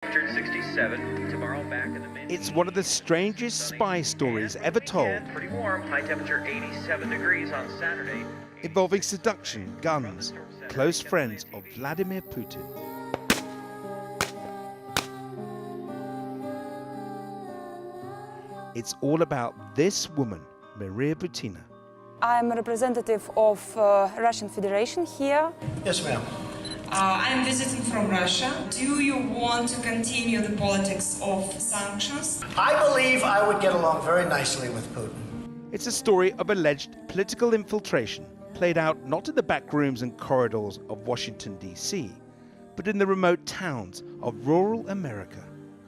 167. Tomorrow back in the mid. It's one of the strangest spy stories ever told. Pretty warm. High temperature 87 degrees on Saturday. Involving seduction, guns, close friends of Vladimir Putin. It's all about this woman, Maria Butina. I'm a representative of Russian Federation here. Yes, ma'am. I'm visiting from Russia. Do you want to continue the politics of sanctions? I believe I would get along very nicely with Putin. It's a story of alleged political infiltration, played out not in the back rooms and corridors of Washington, D.C., but in the remote towns of rural America.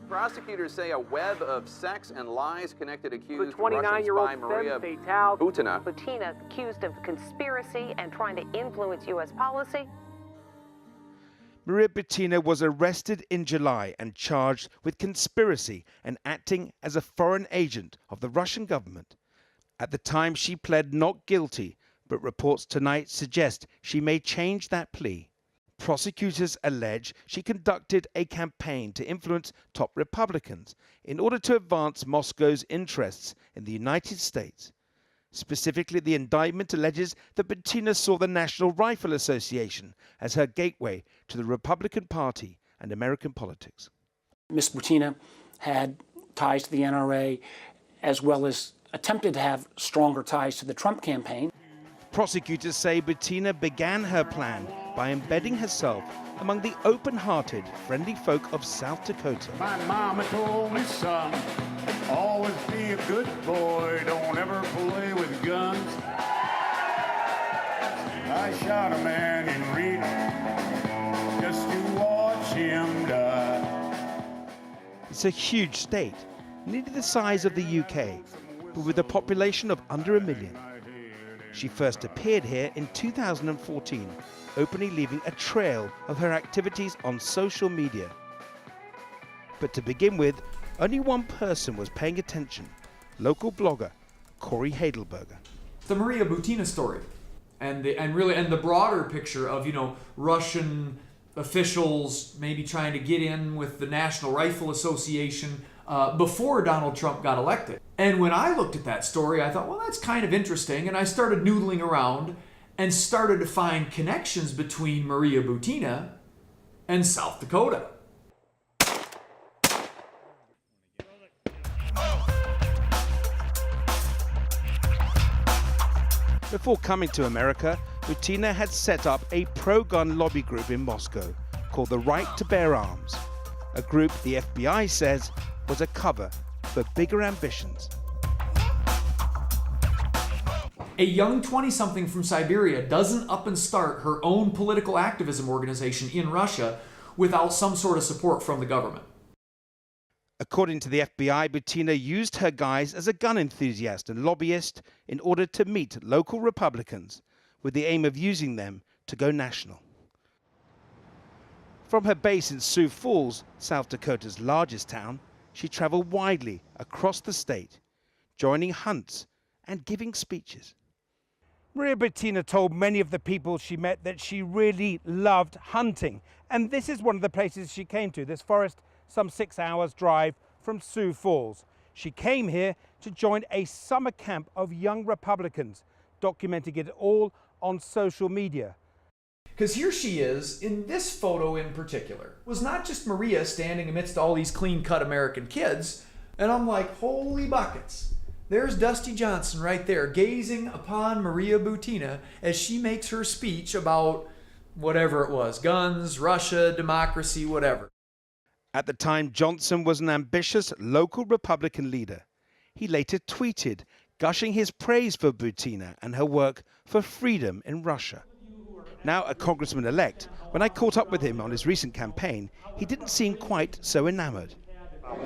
Prosecutors say a web of sex and lies connected accused The 29-year-old Russian spy Maria Butina. Butina. Butina accused of conspiracy and trying to influence U.S. policy. Maria Butina was arrested in July and charged with conspiracy and acting as a foreign agent of the Russian government. At the time, she pled not guilty, but reports tonight suggest she may change that plea. Prosecutors allege she conducted a campaign to influence top Republicans in order to advance Moscow's interests in the United States. Specifically, the indictment alleges that Butina saw the National Rifle Association as her gateway to the Republican Party and American politics. Ms. Butina had ties to the NRA, as well as attempted to have stronger ties to the Trump campaign. Prosecutors say Butina began her plan by embedding herself among the open-hearted, friendly folk of South Dakota. My mama told me, son, always be a good boy, don't ever play with guns. I shot a man in Reno just to watch him die. It's a huge state, nearly the size of the UK, but with a population of under 1 million. She first appeared here in 2014, openly leaving a trail of her activities on social media. But to begin with, only one person was paying attention, local blogger Corey Heidelberger. The Maria Butina story and the broader picture of, Russian officials maybe trying to get in with the National Rifle Association before Donald Trump got elected. And when I looked at that story, I thought, well, that's kind of interesting. And I started noodling around and started to find connections between Maria Butina and South Dakota. Before coming to America, Butina had set up a pro-gun lobby group in Moscow called the Right to Bear Arms, a group the FBI says was a cover for bigger ambitions. A young 20-something from Siberia doesn't up and start her own political activism organization in Russia without some sort of support from the government. According to the FBI, Butina used her guise as a gun enthusiast and lobbyist in order to meet local Republicans with the aim of using them to go national. From her base in Sioux Falls, South Dakota's largest town, she traveled widely across the state, joining hunts and giving speeches. Maria Butina told many of the people she met that she really loved hunting. And this is one of the places she came to, this forest some 6 hours drive from Sioux Falls. She came here to join a summer camp of young Republicans, documenting it all on social media. Because here she is, in this photo in particular. It was not just Maria standing amidst all these clean-cut American kids, and I'm like, holy buckets. There's Dusty Johnson right there, gazing upon Maria Butina as she makes her speech about whatever it was, guns, Russia, democracy, whatever. At the time, Johnson was an ambitious local Republican leader. He later tweeted, gushing his praise for Butina and her work for freedom in Russia. Now a congressman-elect, when I caught up with him on his recent campaign, he didn't seem quite so enamored.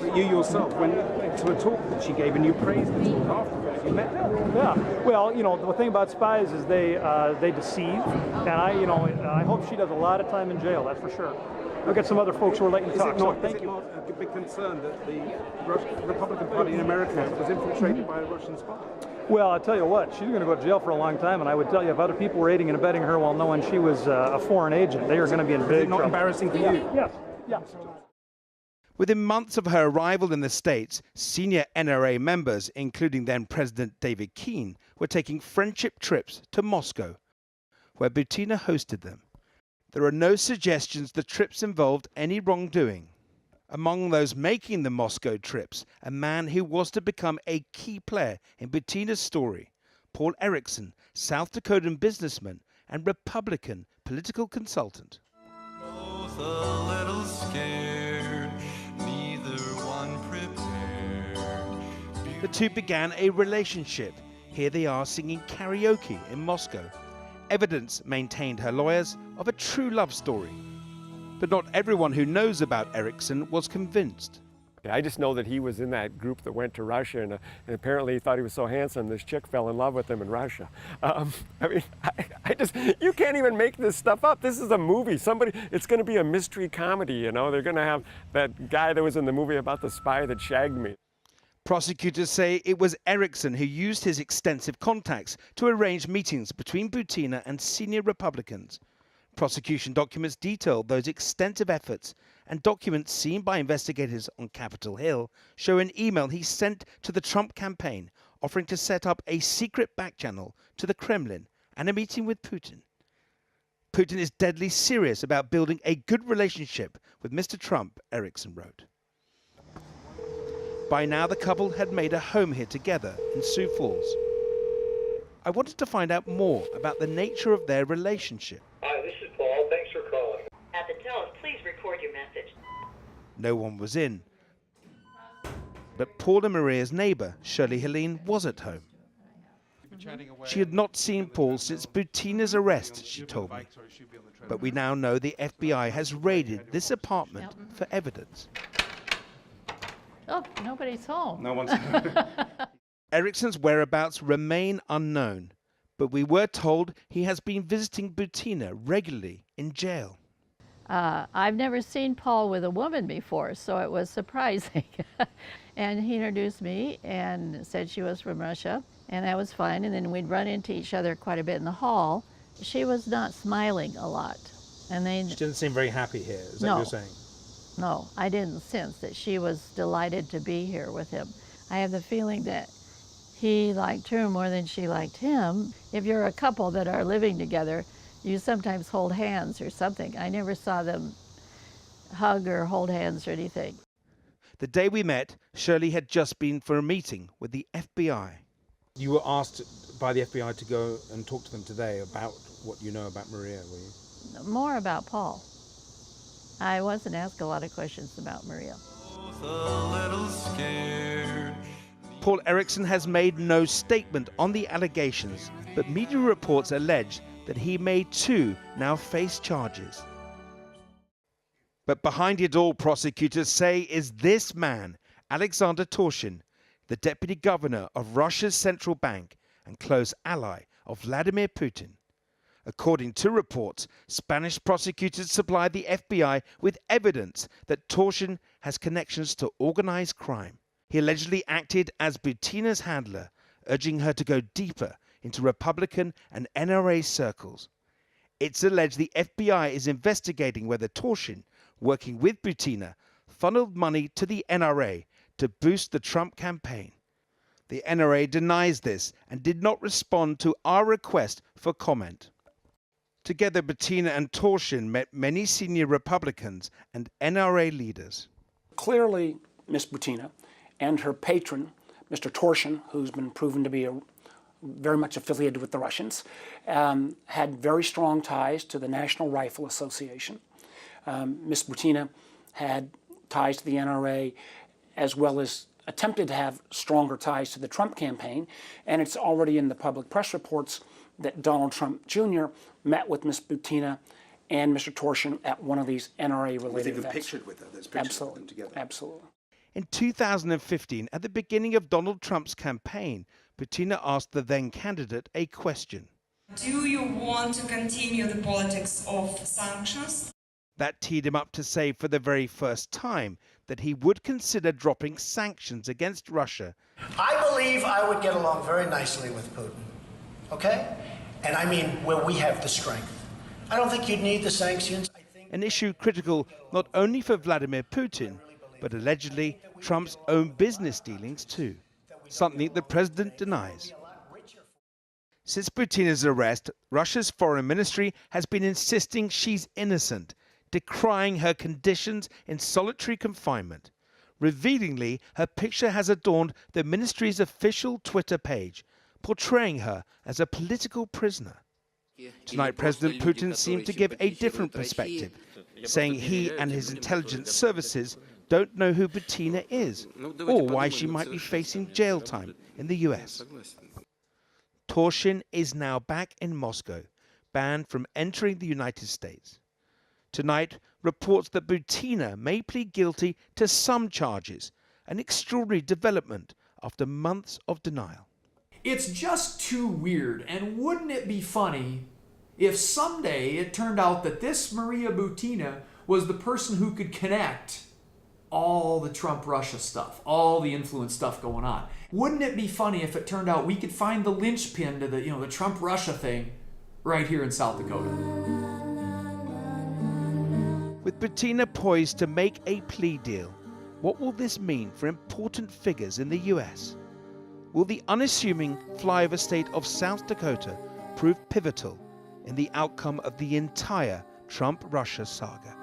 You yourself went to a talk that she gave and you praised the talk afterwards. You met her? Yeah. Well, the thing about spies is they deceive, and I hope she does a lot of time in jail. That's for sure. I'll get some other folks who are letting you talk. Is it not a big concern that the Republican Party in America was infiltrated by a Russian spy? Well, I'll tell you what, she's going to go to jail for a long time, and I would tell you if other people were aiding and abetting her while knowing she was a foreign agent, they are going to be in big trouble. Is it not embarrassing for you? Yes. Within months of her arrival in the States, senior NRA members, including then President David Keene, were taking friendship trips to Moscow, where Butina hosted them. There are no suggestions the trips involved any wrongdoing. Among those making the Moscow trips, a man who was to become a key player in Butina's story, Paul Erickson, South Dakotan businessman and Republican political consultant. Both a little scared, neither one prepared. The two began a relationship. Here they are singing karaoke in Moscow. Evidence, maintained her lawyers, of a true love story. But not everyone who knows about Erickson was convinced. I just know that he was in that group that went to Russia, and apparently he thought he was so handsome, this chick fell in love with him in Russia. I mean, you can't even make this stuff up. This is a movie. It's going to be a mystery comedy, you know. They're going to have that guy that was in the movie about the spy that shagged me. Prosecutors say it was Erickson who used his extensive contacts to arrange meetings between Butina and senior Republicans. Prosecution documents detailed those extensive efforts, and documents seen by investigators on Capitol Hill show an email he sent to the Trump campaign offering to set up a secret back channel to the Kremlin and a meeting with Putin. Putin is deadly serious about building a good relationship with Mr. Trump, Erickson wrote. By now, the couple had made a home here together in Sioux Falls. I wanted to find out more about the nature of their relationship. Hi, this is Paul. Thanks for calling. At the tone, please record your message. No one was in. But Paul and Maria's neighbor, Shirley Helene, was at home. She had not seen Paul since Butina's arrest, she told me. But we now know the FBI has raided this apartment for evidence. Oh, nobody's home. No one's home. Erickson's whereabouts remain unknown, but we were told he has been visiting Butina regularly in jail. I've never seen Paul with a woman before, so it was surprising. And he introduced me and said she was from Russia, and that was fine. And then we'd run into each other quite a bit in the hall. She was not smiling a lot. And She didn't seem very happy here, is that what you're saying? No, I didn't sense that she was delighted to be here with him. I have the feeling that he liked her more than she liked him. If you're a couple that are living together, you sometimes hold hands or something. I never saw them hug or hold hands or anything. The day we met, Shirley had just been for a meeting with the FBI. You were asked by the FBI to go and talk to them today about what you know about Maria, were you? More about Paul. I wasn't asked a lot of questions about Maria. Paul Erickson has made no statement on the allegations, but media reports allege that he may too now face charges. But behind it all, prosecutors say, is this man, Alexander Torshin, the deputy governor of Russia's central bank and close ally of Vladimir Putin. According to reports, Spanish prosecutors supplied the FBI with evidence that Torshin has connections to organized crime. He allegedly acted as Butina's handler, urging her to go deeper into Republican and NRA circles. It's alleged the FBI is investigating whether Torshin, working with Butina, funneled money to the NRA to boost the Trump campaign. The NRA denies this and did not respond to our request for comment. Together, Butina and Torshin met many senior Republicans and NRA leaders. Clearly, Ms. Butina and her patron, Mr. Torshin, who's been proven to be very much affiliated with the Russians, had very strong ties to the National Rifle Association. Ms. Butina had ties to the NRA, as well as attempted to have stronger ties to the Trump campaign, and it's already in the public press reports that Donald Trump Jr. met with Ms. Butina and Mr. Torshin at one of these NRA-related events. Pictured with her. There's pictures Absolutely. of them together. Absolutely. In 2015, at the beginning of Donald Trump's campaign, Butina asked the then candidate a question. Do you want to continue the politics of sanctions? That teed him up to say for the very first time that he would consider dropping sanctions against Russia. I believe I would get along very nicely with Putin. Okay? And I mean where we have the strength. I don't think you'd need the sanctions. An issue critical not only for Vladimir Putin, but allegedly Trump's own business dealings too, something the president denies. Since Butina's arrest, Russia's foreign ministry has been insisting she's innocent, decrying her conditions in solitary confinement. Revealingly, her picture has adorned the ministry's official Twitter page, portraying her as a political prisoner. Tonight, President Putin seemed to give a different perspective, saying he and his intelligence services don't know who Butina is, or why she might be facing jail time in the US. Torshin is now back in Moscow, banned from entering the United States. Tonight, reports that Butina may plead guilty to some charges, an extraordinary development after months of denial. It's just too weird, and wouldn't it be funny if someday it turned out that this Maria Butina was the person who could connect all the Trump-Russia stuff, all the influence stuff going on. Wouldn't it be funny if it turned out we could find the linchpin to the Trump-Russia thing right here in South Dakota? With Butina poised to make a plea deal, what will this mean for important figures in the US? Will the unassuming flyover state of South Dakota prove pivotal in the outcome of the entire Trump-Russia saga?